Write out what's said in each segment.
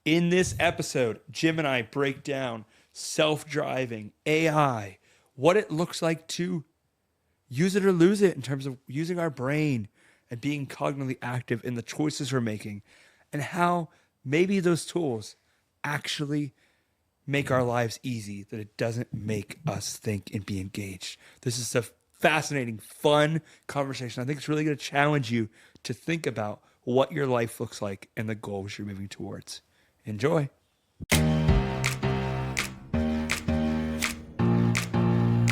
In this episode, Jim and I break down self-driving, AI, what it looks like to use it or lose it in terms of using our brain and being cognitively active in the choices we're making, and how maybe those tools actually make our lives easy, that it doesn't make us think and be engaged. This is a fascinating, fun conversation. I think it's really going to challenge you to think about what your life looks like and the goals you're moving towards. Enjoy.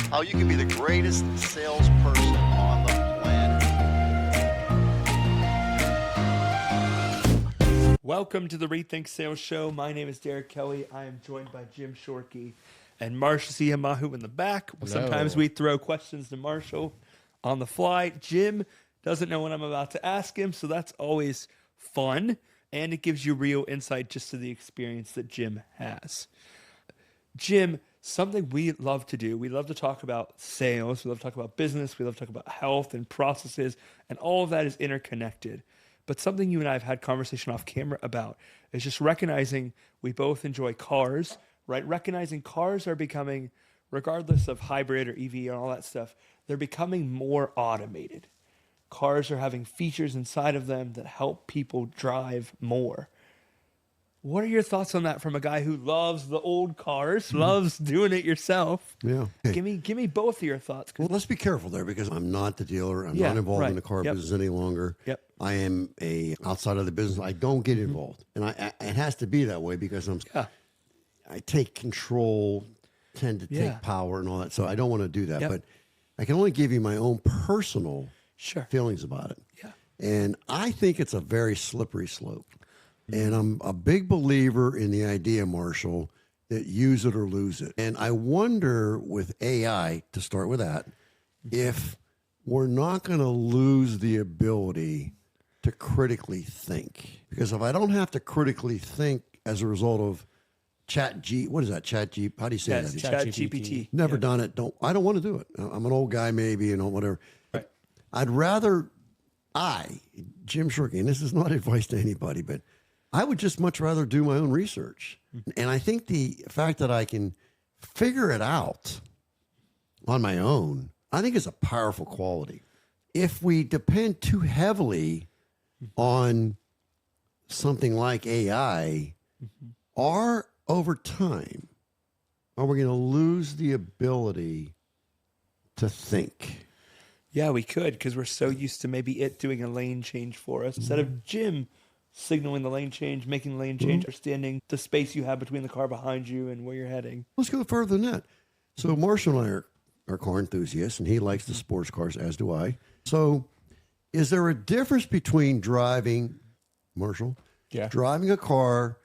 How you can be the greatest salesperson on the planet. Welcome to the Rethink Sales Show. My name is Derek Kelly. I am joined by Jim Shorkey and Marshall Siamahu in the back. Hello. Sometimes we throw questions to Marshall on the fly. Jim doesn't know what I'm about to ask him, so that's always fun. And it gives you real insight just to the experience that Jim has. Jim, something we love to do, we love to talk about sales, we love to talk about business, we love to talk about health and processes, and all of that is interconnected. But something you and I have had conversation off camera about is just recognizing we both enjoy cars, right? Recognizing cars are becoming, regardless of hybrid or EV and all that stuff, they're becoming more automated. Cars are having features inside of them that help people drive more. What are your thoughts on that from a guy who loves the old cars, loves doing it yourself? Yeah. Okay. Give me both of your thoughts. Well, let's be careful there because I'm not the dealer. I'm Yeah, not involved right. in the car Yep. business any longer. Yep. I am outside of the business. I don't get involved, and it has to be that way because I take control, tend to Yeah. take power and all that. So I don't want to do that. Yep. But I can only give you my own personal Sure. feelings about it. Yeah. And I think it's a very slippery slope. And I'm a big believer in the idea, Marshall, that use it or lose it. And I wonder with AI, to start with that, if we're not going to lose the ability to critically think. Because if I don't have to critically think as a result of how do you say Yes, that? ChatGPT. Never done it. I don't want to do it. I'm an old guy, maybe, whatever. Right. I'd rather, Jim Shorkey, and this is not advice to anybody, but I would just much rather do my own research. And I think the fact that I can figure it out on my own, I think is a powerful quality. If we depend too heavily on something like AI, over time, are we going to lose the ability to think? Yeah, we could, because we're so used to maybe it doing a lane change for us instead of Jim signaling the lane change, making the lane change, understanding the space you have between the car behind you and where you're heading. Let's go further than that. So Marshall and I are car enthusiasts, and he likes the sports cars, as do I. So is there a difference between driving a car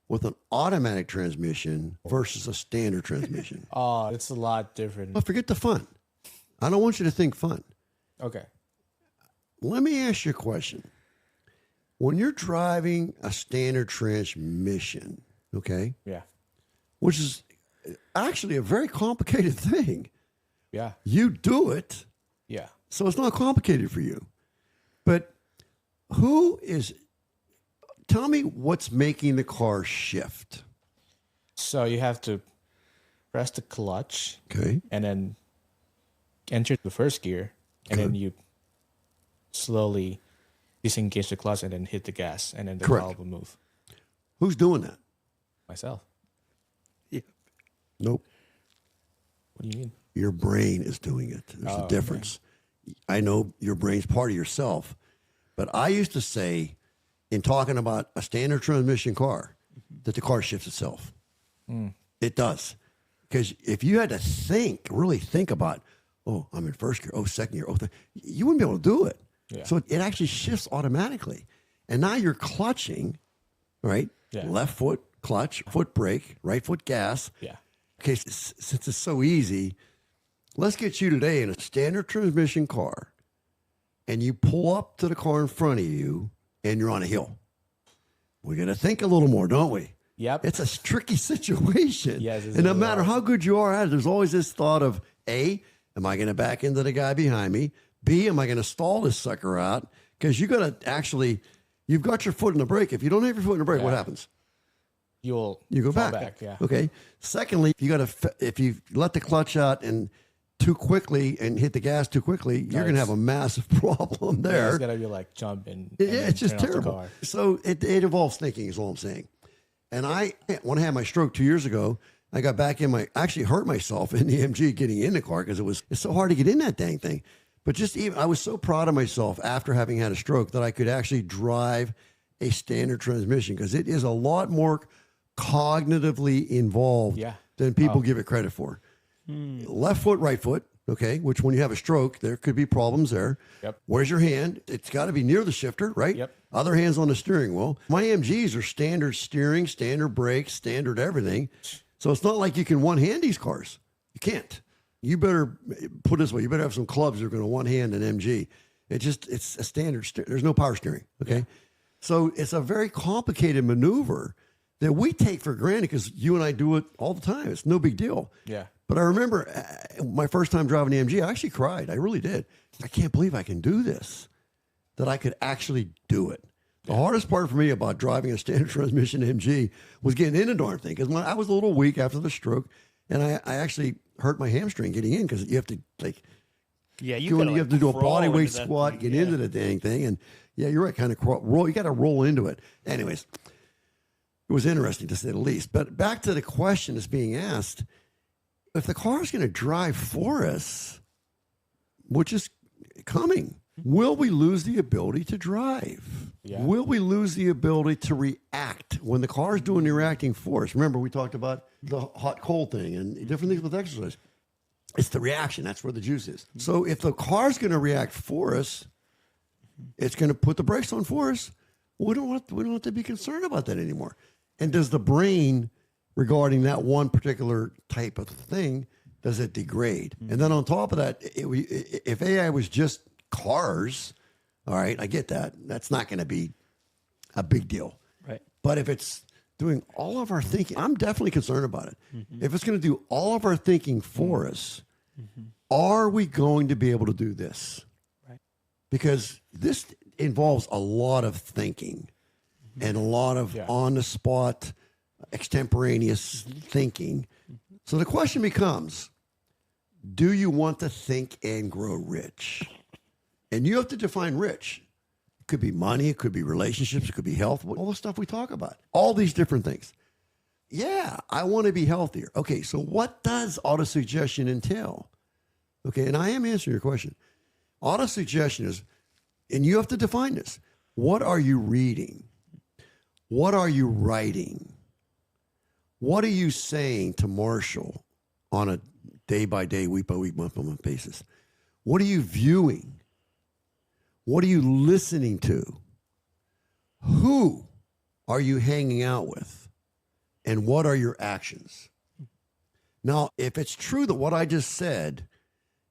with an automatic transmission versus a standard transmission? Oh, it's a lot different. Well, forget the fun. I don't want you to think fun. Okay. Let me ask you a question. When you're driving a standard transmission, okay, Yeah. which is actually a very complicated thing, Yeah. you do it, Yeah. so it's not complicated for you. But tell me what's making the car shift. So you have to press the clutch Okay. and then enter the first gear, and then you slowly disengage the clutch and then hit the gas, and then the Correct. car will move. Who's doing that? Myself. Yeah. Nope. What do you mean? Your brain is doing it. There's a difference. I know your brain's part of yourself, but I used to say, in talking about a standard transmission car, that the car shifts itself. It does. Because if you had to really think about, oh, I'm in first gear, oh, second gear, you wouldn't be able to do it. Yeah. So it actually shifts automatically. And now you're clutching, right? Yeah. Left foot clutch, foot brake, right foot gas. Yeah. Okay, since it's so easy, let's get you today in a standard transmission car, and you pull up to the car in front of you, and you're on a hill. We're going to think a little more, don't we? Yep. It's a tricky situation. Yes, it's and no a matter lot. how good you are at it, there's always this thought of, A, am I going to back into the guy behind me? B, am I going to stall this sucker out? Because you got to actually, you've got your foot in the brake. If you don't have your foot in the brake, what Yeah. happens? you'll you go fall back. Yeah. Okay. Secondly, if you let the clutch out and too quickly and hit the gas too quickly, you're going to have a massive problem Yeah, there. it's gotta be like jump and Yeah, then it's just turn off the terrible. car. So it involves thinking, is all I'm saying. And when I had my stroke 2 years ago, I got back I actually hurt myself in the MG getting in the car because it's so hard to get in that dang thing. But I was so proud of myself after having had a stroke that I could actually drive a standard transmission because it is a lot more cognitively involved than people give it credit for. Left foot, right foot. Okay, which when you have a stroke, there could be problems there. Yep. Where's your hand? It's got to be near the shifter, right? Yep. Other hand's on the steering wheel. My MGs are standard steering, standard brakes, standard everything. So it's not like you can one-hand these cars. You can't. You better put it this way. You better have some clubs that are going to one-hand an MG. It's a standard. There's no power steering. Okay. Yeah. So it's a very complicated maneuver that we take for granted because you and I do it all the time. It's no big deal. Yeah. But I remember my first time driving the MG, I actually cried. I really did. I can't believe I can do this, that I could actually do it. The hardest part for me about driving a standard transmission MG was getting in the darn thing because I was a little weak after the stroke, and I actually hurt my hamstring getting in because you have to you have to do a body weight squat, get into the dang thing, and you're right, kind of roll. You got to roll into it. Anyways, it was interesting to say the least. But back to the question that's being asked. If the car is going to drive for us, which is coming, will we lose the ability to drive? Yeah. Will we lose the ability to react when the car is doing the reacting for us? Remember, we talked about the hot cold thing and different things with exercise. It's the reaction. That's where the juice is. So if the car is going to react for us, it's going to put the brakes on for us. We don't have to be concerned about that anymore. And does the brain, regarding that one particular type of thing, does it degrade? And then on top of that, if AI was just cars, all right, I get that. That's not going to be a big deal. Right. But if it's doing all of our thinking, I'm definitely concerned about it. If it's going to do all of our thinking for us, are we going to be able to do this? Right. Because this involves a lot of thinking and a lot of on-the-spot extemporaneous thinking. So the question becomes, do you want to think and grow rich? And you have to define rich. It could be money, it could be relationships, it could be health, all the stuff we talk about, all these different things. Yeah, I want to be healthier. Okay, so what does autosuggestion entail? Okay, and I am answering your question. Autosuggestion is, and you have to define this. What are you reading? What are you writing? What are you saying to Marshall on a day-by-day, week-by-week, month-by-month basis? What are you viewing? What are you listening to? Who are you hanging out with? And what are your actions? Now, if it's true that what I just said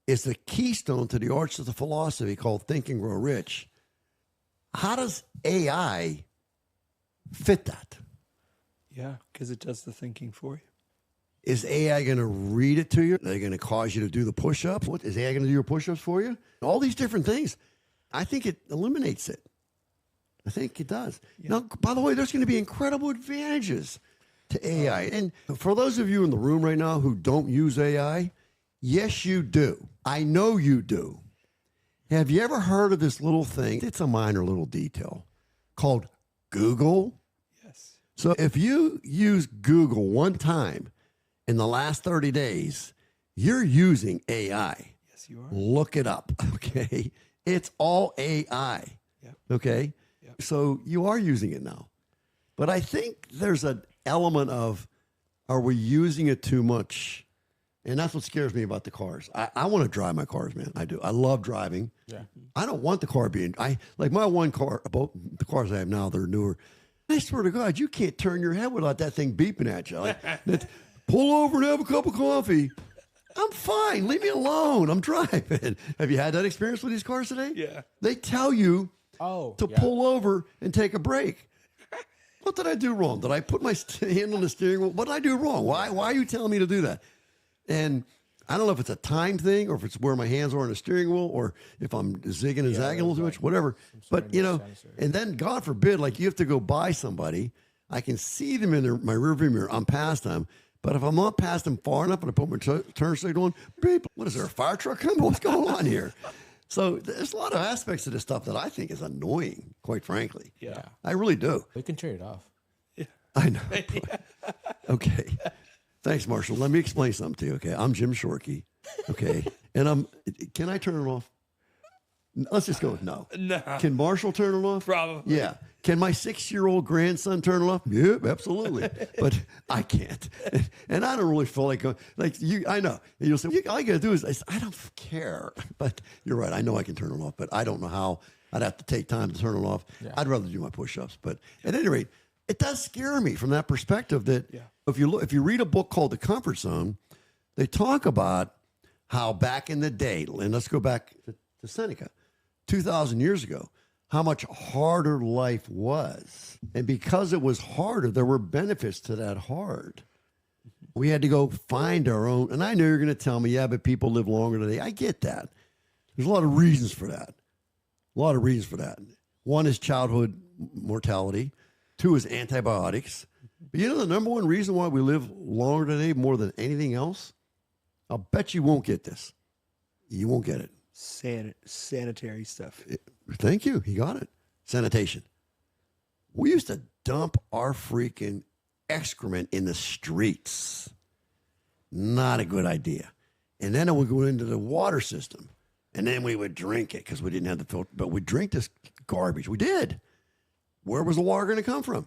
is the keystone to the arch of the philosophy called Think and Grow Rich, how does AI fit that? Yeah, because it does the thinking for you. Is AI going to read it to you? Are they going to cause you to do the push-ups? What is AI going to do your push-ups for you? All these different things. I think it eliminates it. I think it does. Yeah. Now, by the way, there's going to be incredible advantages to AI. And for those of you in the room right now who don't use AI, yes, you do. I know you do. Have you ever heard of this little thing? It's a minor little detail called Google. Yes. So if you use Google one time in the last 30 days, you're using AI. Yes, you are. Look it up, okay? It's all AI, okay? Yep. So you are using it now. But I think there's an element of, are we using it too much? And that's what scares me about the cars. I want to drive my cars, man. I do. I love driving. Yeah. I don't want the car being, like my one car, about the cars I have now, they're newer. I swear to God, you can't turn your head without that thing beeping at you. Like, pull over and have a cup of coffee. I'm fine. Leave me alone. I'm driving. Have you had that experience with these cars today? Yeah. They tell you to pull over and take a break. What did I do wrong? Did I put my hand on the steering wheel? What did I do wrong? Why are you telling me to do that? And I don't know if it's a time thing or if it's where my hands are on the steering wheel or if I'm zigging and zagging a little too much, whatever. But, and then God forbid, like you have to go buy somebody. I can see them in my rearview mirror. I'm past them. But if I'm not past them far enough and I put my turn signal on, beep, what is there, a fire truck coming? What's going on here? So there's a lot of aspects of this stuff that I think is annoying, quite frankly. Yeah. I really do. We can turn it off. I know. Okay. Thanks, Marshall. Let me explain something to you. Okay. I'm Jim Shorkey. Okay. And can I turn it off? Let's just go with no. No. Can Marshall turn it off? Probably. Yeah. Can my 6-year-old grandson turn it off? Yep, absolutely. But I can't. And I don't really feel like you, I know. And you'll say, all you got to do is, I don't care. But you're right. I know I can turn it off, but I don't know how. I'd have to take time to turn it off. Yeah. I'd rather do my push-ups. But at any rate, it does scare me from that perspective that if you read a book called The Comfort Zone, they talk about how back in the day, and let's go back to Seneca, 2,000 years ago, how much harder life was. And because it was harder, there were benefits to that hard. We had to go find our own. And I know you're going to tell me, yeah, but people live longer today. I get that. There's a lot of reasons for that. A lot of reasons for that. One is childhood mortality. 2 is antibiotics. But you know the number one reason why we live longer today more than anything else? I'll bet you won't get this. You won't get it. Sanitary stuff. Thank you. He got it. Sanitation. We used to dump our freaking excrement in the streets. Not a good idea. And then it would go into the water system. And then we would drink it because we didn't have the filter. But we'd drink this garbage. We did. Where was the water going to come from?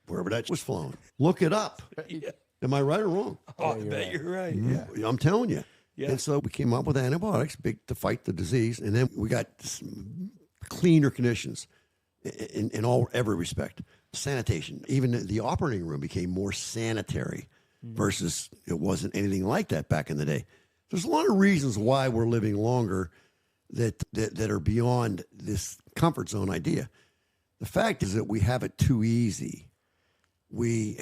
Wherever that was flowing. Look it up. Yeah. Am I right or wrong? Oh, I bet you're right. Yeah. I'm telling you. Yeah. And so we came up with antibiotics to fight the disease. And then we got cleaner conditions in every respect. Sanitation. Even the operating room became more sanitary versus it wasn't anything like that back in the day. There's a lot of reasons why we're living longer that are beyond this comfort zone idea. The fact is that we have it too easy. We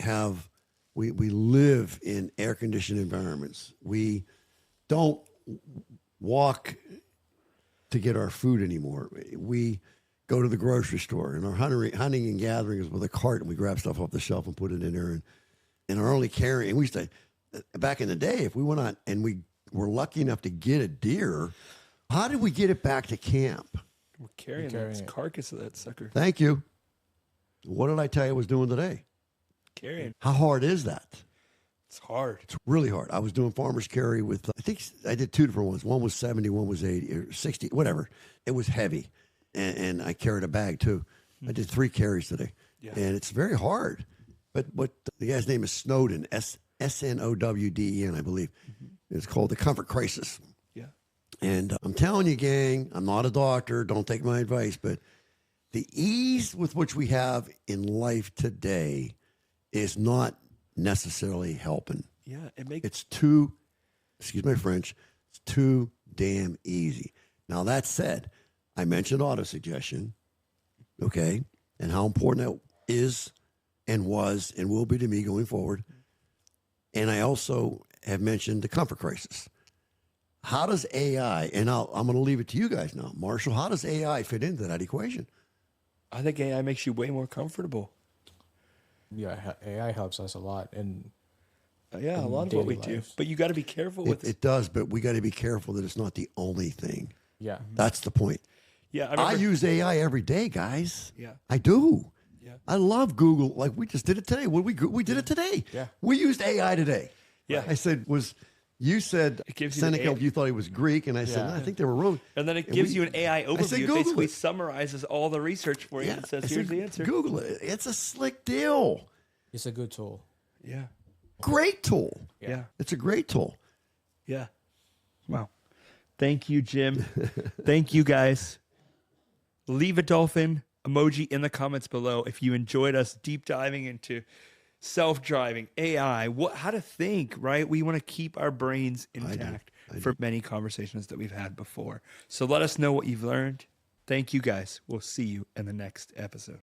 live in air-conditioned environments. We don't walk to get our food anymore. We go to the grocery store, and our hunting and gathering is with a cart, and we grab stuff off the shelf and put it in there, and our only carrying. We used to, back in the day, if we went out and we were lucky enough to get a deer, how did we get it back to camp? We're carrying that carcass of that sucker. Thank you. What did I tell you I was doing today? Carrying. How hard is that? It's hard. It's really hard. I was doing farmer's carry with, I think I did 2 different ones. One was 70, one was 80 or 60, whatever. It was heavy. And I carried a bag too. I did 3 carries today. Yeah. And it's very hard. But the guy's name is Snowden, Snowden, I believe. It's called the Comfort Crisis. Yeah. And I'm telling you, gang, I'm not a doctor. Don't take my advice. But the ease with which we have in life today is not necessarily helping. Yeah. It's too, excuse my French, it's too damn easy. Now, that said, I mentioned autosuggestion, okay, and how important that is and was and will be to me going forward. And I also have mentioned the comfort crisis. How does AI, and I'm going to leave it to you guys now, Marshall, how does AI fit into that equation? I think AI makes you way more comfortable. Yeah, AI helps us a lot. And Yeah, a lot of what we do. But you got to be careful with It does, but we got to be careful that it's not the only thing. yeah, That's the point. Yeah, I use AI every day, guys. Yeah. I do. Yeah. I love Google. Like we just did it today. We did it today. Yeah. We used AI today. Yeah. I said, you said It gives you the Seneca, AI you thought he was Greek, and I said, Yeah. no, I think they were wrong. And then it gives you an AI overview. said It Google basically it. summarizes all the research for you Yeah. and says, I here's said, the answer. Google it. It's a slick deal. it's a good tool. Yeah. Great tool. Yeah. It's a great tool. Yeah. Wow. Thank you, Jim. Thank you, guys. Leave a dolphin emoji in the comments below if you enjoyed us deep diving into self-driving, AI, how to think, right? We want to keep our brains intact for many conversations that we've had before. So let us know what you've learned. Thank you, guys. We'll see you in the next episode.